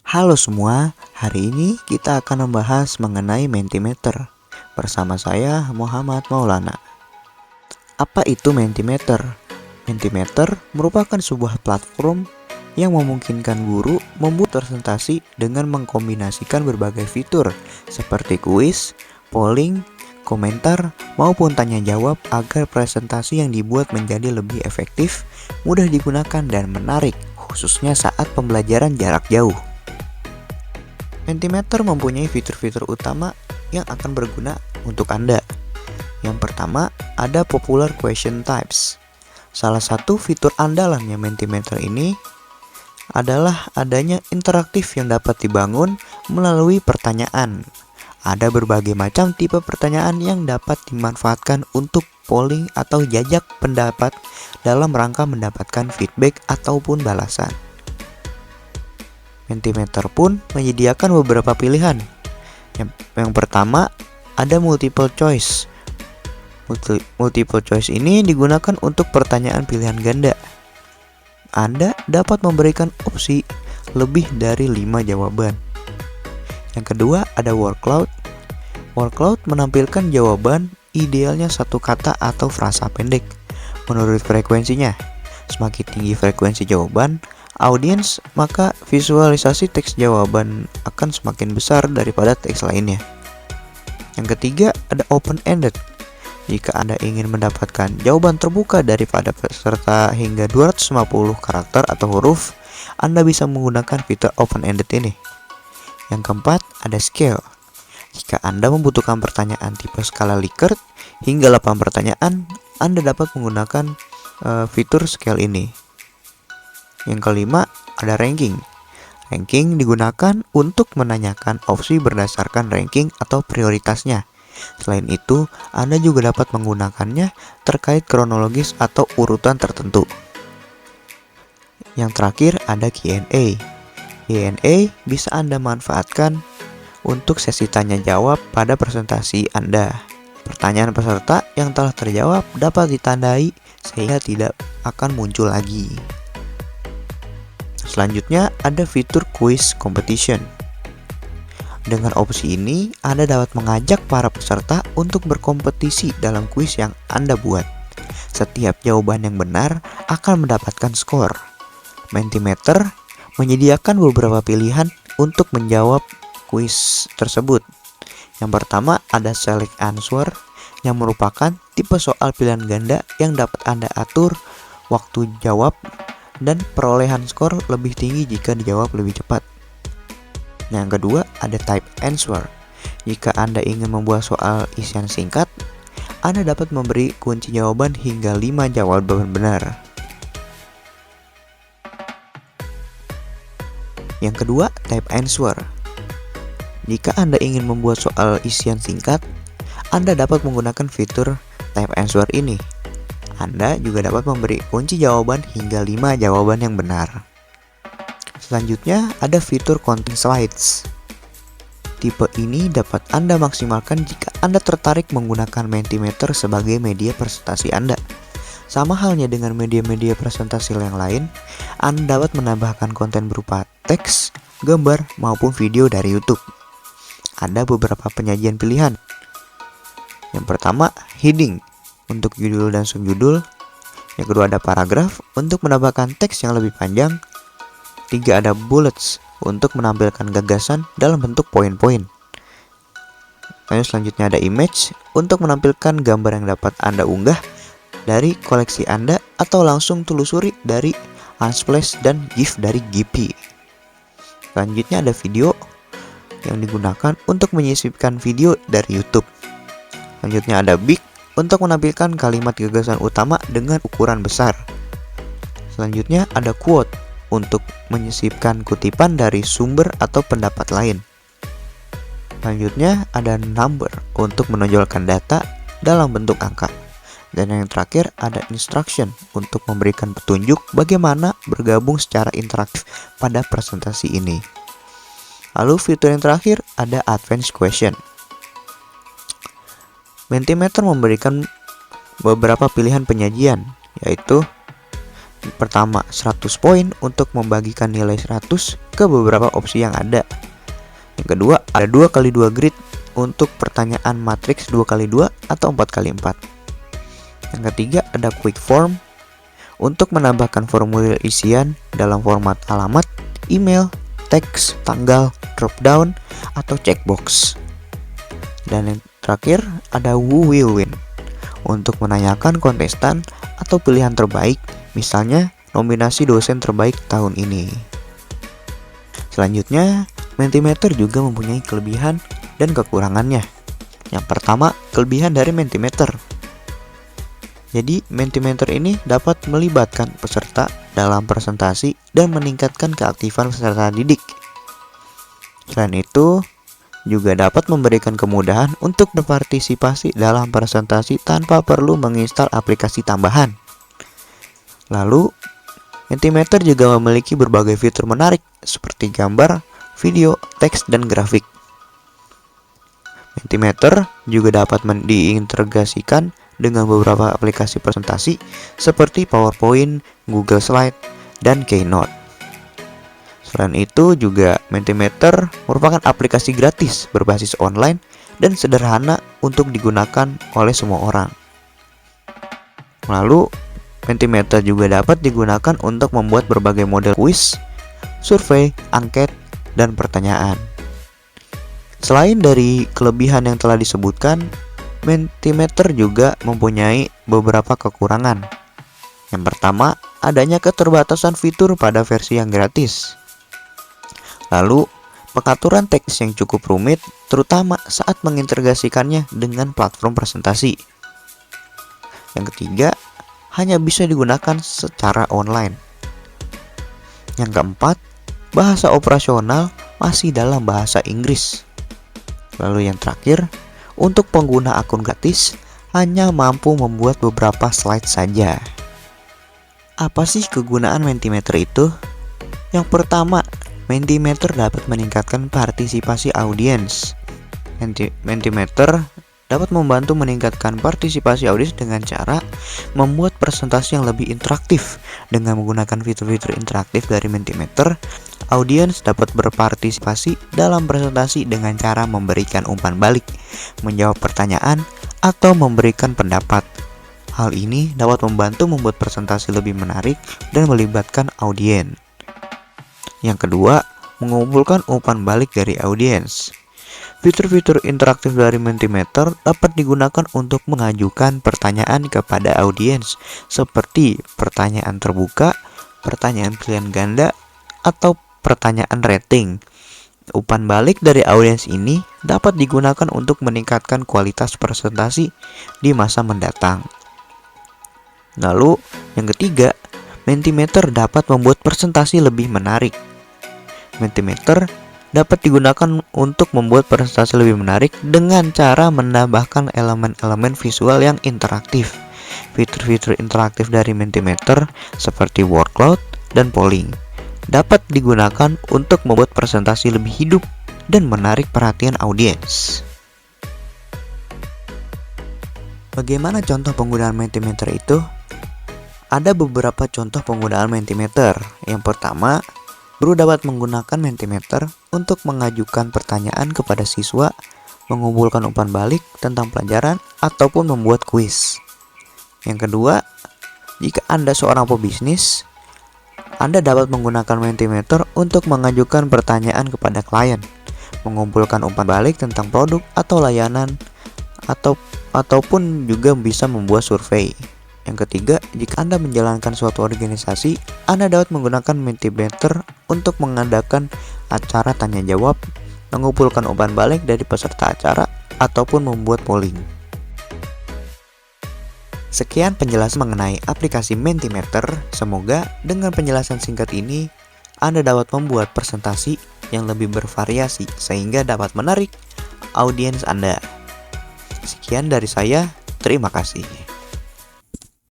Halo semua, hari ini kita akan membahas mengenai Mentimeter. Bersama saya Muhammad Maulana. Apa itu Mentimeter? Mentimeter merupakan sebuah platform yang memungkinkan guru membuat presentasi dengan mengkombinasikan berbagai fitur seperti kuis, polling, komentar, maupun tanya jawab agar presentasi yang dibuat menjadi lebih efektif, mudah digunakan dan menarik, khususnya saat pembelajaran jarak jauh. Mentimeter mempunyai fitur-fitur utama yang akan berguna untuk Anda. Yang pertama, ada Popular Question Types. Salah satu fitur andalannya Mentimeter ini adalah adanya interaktif yang dapat dibangun melalui pertanyaan. Ada berbagai macam tipe pertanyaan yang dapat dimanfaatkan untuk polling atau jajak pendapat dalam rangka mendapatkan feedback ataupun balasan. Mentimeter pun menyediakan beberapa pilihan. Yang pertama, ada multiple choice. Multiple choice ini digunakan untuk pertanyaan pilihan ganda. Anda dapat memberikan opsi lebih dari 5 jawaban. Yang kedua, ada word cloud. Word cloud menampilkan jawaban idealnya satu kata atau frasa pendek menurut frekuensinya. Semakin tinggi frekuensi jawaban audiens, maka visualisasi teks jawaban akan semakin besar daripada teks lainnya. Yang ketiga, ada open-ended. Jika Anda ingin mendapatkan jawaban terbuka daripada peserta hingga 250 karakter atau huruf, Anda bisa menggunakan fitur open-ended ini. Yang keempat, ada scale. Jika Anda membutuhkan pertanyaan tipe skala Likert hingga 8 pertanyaan, Anda dapat menggunakan fitur scale ini. Yang kelima, ada ranking. Ranking digunakan untuk menanyakan opsi berdasarkan ranking atau prioritasnya. Selain itu, Anda juga dapat menggunakannya terkait kronologis atau urutan tertentu. Yang terakhir, ada Q&A. Q&A bisa Anda manfaatkan untuk sesi tanya jawab pada presentasi Anda. Pertanyaan peserta yang telah terjawab dapat ditandai sehingga tidak akan muncul lagi. Selanjutnya, ada fitur quiz competition. Dengan opsi ini, Anda dapat mengajak para peserta untuk berkompetisi dalam kuis yang Anda buat. Setiap jawaban yang benar akan mendapatkan skor. Mentimeter menyediakan beberapa pilihan untuk menjawab kuis tersebut. Yang pertama, ada select answer, yang merupakan tipe soal pilihan ganda yang dapat Anda atur waktu jawab dan perolehan skor lebih tinggi jika dijawab lebih cepat. Yang kedua, ada type answer. Jika Anda ingin membuat soal isian singkat, Anda dapat memberi kunci jawaban hingga 5 jawaban benar. Yang kedua, type answer. Jika Anda ingin membuat soal isian singkat, Anda dapat menggunakan fitur type answer ini. Anda juga dapat memberi kunci jawaban hingga 5 jawaban yang benar. Selanjutnya, ada fitur content slides. Tipe ini dapat Anda maksimalkan jika Anda tertarik menggunakan Mentimeter sebagai media presentasi Anda. Sama halnya dengan media-media presentasi yang lain, Anda dapat menambahkan konten berupa teks, gambar, maupun video dari YouTube. Ada beberapa penyajian pilihan. Yang pertama, heading untuk judul dan subjudul. Yang kedua, ada paragraf untuk menambahkan teks yang lebih panjang. 3, ada bullets untuk menampilkan gagasan dalam bentuk poin-poin. Lalu selanjutnya ada image untuk menampilkan gambar yang dapat Anda unggah dari koleksi Anda atau langsung telusuri dari Unsplash dan GIF dari Giphy. Selanjutnya ada video yang digunakan untuk menyisipkan video dari YouTube. Selanjutnya ada big untuk menampilkan kalimat gagasan utama dengan ukuran besar. Selanjutnya ada quote untuk menyisipkan kutipan dari sumber atau pendapat lain. Selanjutnya ada number untuk menonjolkan data dalam bentuk angka. Dan yang terakhir ada instruction untuk memberikan petunjuk bagaimana bergabung secara interaktif pada presentasi ini. Lalu fitur yang terakhir ada advanced question. Mentimeter memberikan beberapa pilihan penyajian, yaitu Pertama, 100 poin untuk membagikan nilai 100 ke beberapa opsi yang ada. Yang kedua, ada 2x2 grid untuk pertanyaan matriks 2x2 atau 4x4. Yang ketiga, ada quick form untuk menambahkan formulir isian dalam format alamat, email, teks, tanggal, drop down, atau checkbox. Dan yang terakhir, ada who will win untuk menanyakan kontestan atau pilihan terbaik, misalnya nominasi dosen terbaik tahun ini. Selanjutnya, Mentimeter juga mempunyai kelebihan dan kekurangannya. Yang pertama, kelebihan dari Mentimeter. Jadi, Mentimeter ini dapat melibatkan peserta dalam presentasi dan meningkatkan keaktifan peserta didik. Selain itu, juga dapat memberikan kemudahan untuk berpartisipasi dalam presentasi tanpa perlu menginstal aplikasi tambahan. Lalu, Mentimeter juga memiliki berbagai fitur menarik seperti gambar, video, teks, dan grafik. Mentimeter juga dapat diintegrasikan dengan beberapa aplikasi presentasi seperti PowerPoint, Google Slide, dan Keynote. Selain itu juga Mentimeter merupakan aplikasi gratis berbasis online dan sederhana untuk digunakan oleh semua orang. Lalu, Mentimeter juga dapat digunakan untuk membuat berbagai model kuis, survei, angket, dan pertanyaan. Selain dari kelebihan yang telah disebutkan, Mentimeter juga mempunyai beberapa kekurangan. Yang pertama, adanya keterbatasan fitur pada versi yang gratis. Lalu, pengaturan teks yang cukup rumit, terutama saat mengintegrasikannya dengan platform presentasi. Yang ketiga, hanya bisa digunakan secara online. Yang keempat, bahasa operasional masih dalam bahasa Inggris. Lalu yang terakhir, untuk pengguna akun gratis hanya mampu membuat beberapa slide saja. Apa sih kegunaan Mentimeter itu? Yang pertama, Mentimeter dapat meningkatkan partisipasi audiens. Mentimeter dapat membantu meningkatkan partisipasi audiens dengan cara membuat presentasi yang lebih interaktif. Dengan menggunakan fitur-fitur interaktif dari Mentimeter, audiens dapat berpartisipasi dalam presentasi dengan cara memberikan umpan balik, menjawab pertanyaan, atau memberikan pendapat. Hal ini dapat membantu membuat presentasi lebih menarik dan melibatkan audiens. Yang kedua, mengumpulkan umpan balik dari audiens. Fitur-fitur interaktif dari Mentimeter dapat digunakan untuk mengajukan pertanyaan kepada audiens seperti pertanyaan terbuka, pertanyaan pilihan ganda, atau pertanyaan rating. Umpan balik dari audiens ini dapat digunakan untuk meningkatkan kualitas presentasi di masa mendatang. Lalu, yang ketiga, Mentimeter dapat membuat presentasi lebih menarik. Mentimeter dapat digunakan untuk membuat presentasi lebih menarik dengan cara menambahkan elemen-elemen visual yang interaktif. Fitur-fitur interaktif dari Mentimeter seperti word cloud dan polling dapat digunakan untuk membuat presentasi lebih hidup dan menarik perhatian audiens. Bagaimana contoh penggunaan Mentimeter itu? Ada beberapa contoh penggunaan Mentimeter. Yang pertama, guru dapat menggunakan Mentimeter untuk mengajukan pertanyaan kepada siswa, mengumpulkan umpan balik tentang pelajaran, ataupun membuat kuis. Yang kedua, jika Anda seorang pebisnis, Anda dapat menggunakan Mentimeter untuk mengajukan pertanyaan kepada klien, mengumpulkan umpan balik tentang produk atau layanan, ataupun juga bisa membuat survei. Yang ketiga, jika Anda menjalankan suatu organisasi, Anda dapat menggunakan Mentimeter untuk mengadakan acara tanya jawab, mengumpulkan umpan balik dari peserta acara, ataupun membuat polling. Sekian penjelasan mengenai aplikasi Mentimeter. Semoga dengan penjelasan singkat ini, Anda dapat membuat presentasi yang lebih bervariasi sehingga dapat menarik audiens Anda. Sekian dari saya, terima kasih.